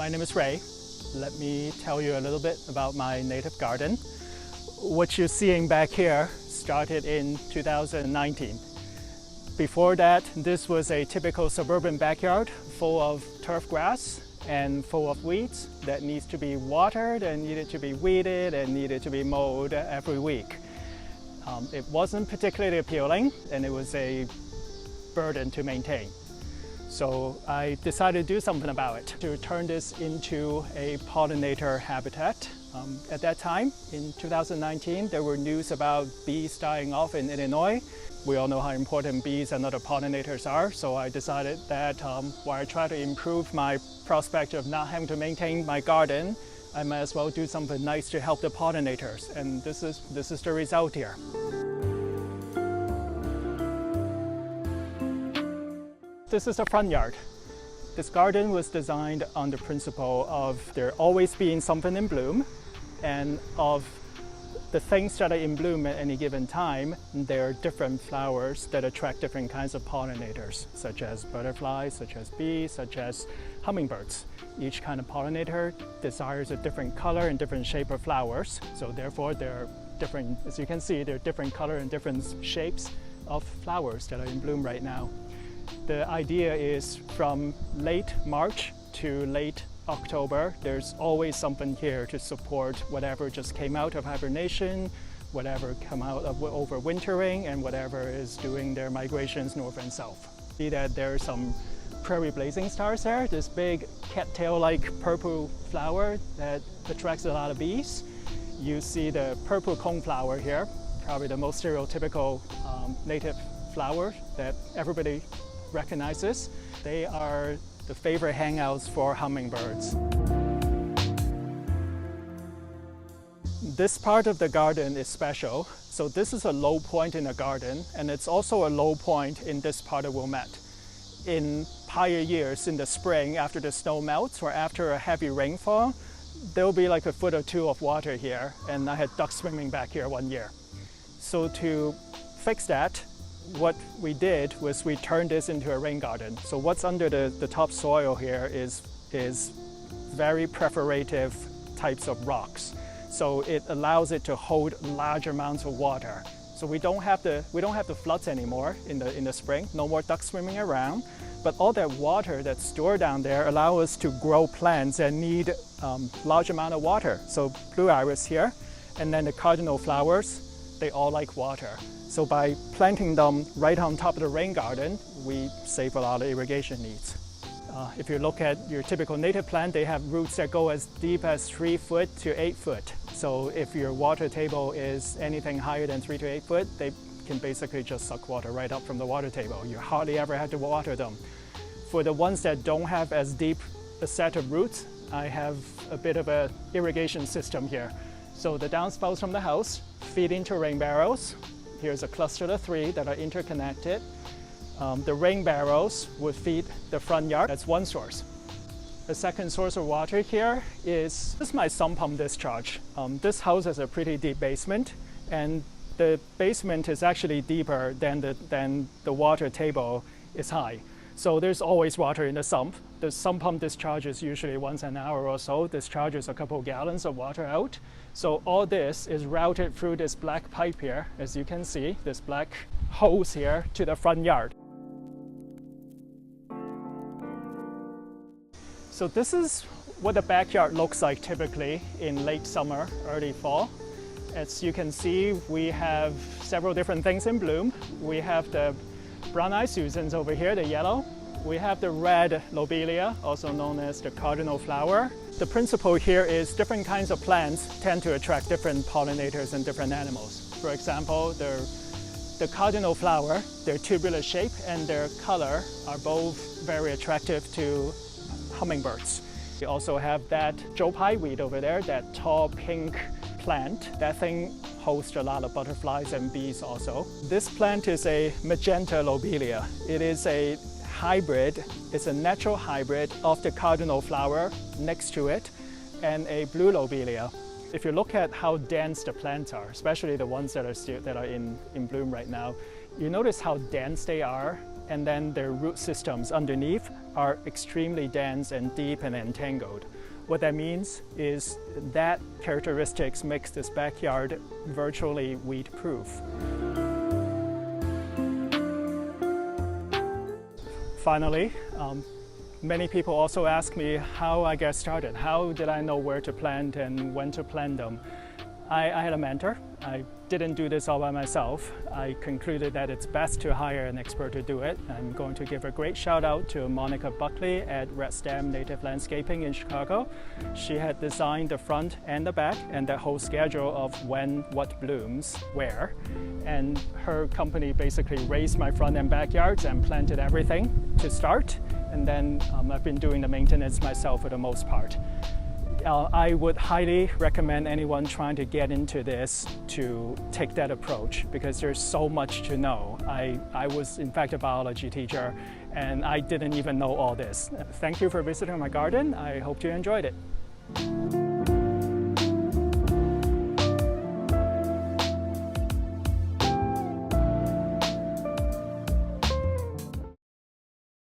My name is Ray. Let me tell you a little bit about my native garden. What you're seeing back here started in 2019. Before that, this was a typical suburban backyard full of turf grass and full of weeds that needs to be watered and needed to be weeded and needed to be mowed every week. It wasn't particularly appealing and it was a burden to maintain. So I decided to do something about it, to turn this into a pollinator habitat. At that time, in 2019, there were news about bees dying off in Illinois. We all know how important bees and other pollinators are, so I decided that while I try to improve my prospect of not having to maintain my garden, I might as well do something nice to help the pollinators, and this is the result here. This is the front yard. This garden was designed on the principle of there always being something in bloom, and of the things that are in bloom at any given time. There are different flowers that attract different kinds of pollinators, such as butterflies, such as bees, such as hummingbirds. Each kind of pollinator desires a different color and different shape of flowers. So therefore, there are different, as you can see, there are different color and different shapes of flowers that are in bloom right now. The idea is from late March to late October, there's always something here to support whatever just came out of hibernation, whatever come out of overwintering, and whatever is doing their migrations north and south. See that there are some prairie blazing stars there, this big cattail-like purple flower that attracts a lot of bees. You see the purple coneflower here, probably the most stereotypical native flower that everybody recognizes. They are the favorite hangouts for hummingbirds. This part of the garden is special. So this is a low point in the garden, and it's also a low point in this part of Wilmette. In prior years, in the spring, after the snow melts or after a heavy rainfall, there'll be like a foot or two of water here, and I had ducks swimming back here one year. So to fix that, what we did was we turned this into a rain garden. So what's under the topsoil here is very perforative types of rocks. So it allows it to hold large amounts of water. So we don't have the floods anymore in the spring. No more ducks swimming around. But all that water that's stored down there allow us to grow plants that need large amount of water. So blue iris here, and then the cardinal flowers, they all like water. So by planting them right on top of the rain garden, we save a lot of irrigation needs. If you look at your typical native plant, they have roots that go as deep as 3 foot to 8 foot. So if your water table is anything higher than 3 to 8 foot, they can basically just suck water right up from the water table. You hardly ever have to water them. For the ones that don't have as deep a set of roots, I have a bit of an irrigation system here. So the downspouts from the house feed into rain barrels. Here's a cluster of 3 that are interconnected. The rain barrels would feed the front yard. That's one source. The second source of water here is my sump pump discharge. This house has a pretty deep basement, and the basement is actually deeper than the water table is high. So there's always water in the sump. The sump pump discharges usually once an hour or so, discharges a couple gallons of water out. So all this is routed through this black pipe here, as you can see, this black hose here to the front yard. So this is what the backyard looks like typically in late summer, early fall. As you can see, we have several different things in bloom. We have the brown-eyed Susans over here, the yellow. We have the red lobelia, also known as the cardinal flower. The principle here is different kinds of plants tend to attract different pollinators and different animals. For example, the cardinal flower, their tubular shape and their color are both very attractive to hummingbirds. We also have that Joe Pye weed over there, that tall pink plant. That thing hosts a lot of butterflies and bees also. This plant is a magenta lobelia. It is a hybrid, it's a natural hybrid of the cardinal flower next to it and a blue lobelia. If you look at how dense the plants are, especially the ones that are in bloom right now, you notice how dense they are and then their root systems underneath are extremely dense and deep and entangled. What that means is that characteristics makes this backyard virtually weed-proof. Finally, many people also ask me how I get started. How did I know where to plant and when to plant them? I had a mentor. I didn't do this all by myself. I concluded that it's best to hire an expert to do it. I'm going to give a great shout out to Monica Buckley at Red Stem Native Landscaping in Chicago. She had designed the front and the back and the whole schedule of when what blooms where. And her company basically raised my front and backyards and planted everything to start. And then I've been doing the maintenance myself for the most part. I would highly recommend anyone trying to get into this to take that approach because there's so much to know. I was in fact a biology teacher and I didn't even know all this. Thank you for visiting my garden. I hope you enjoyed it.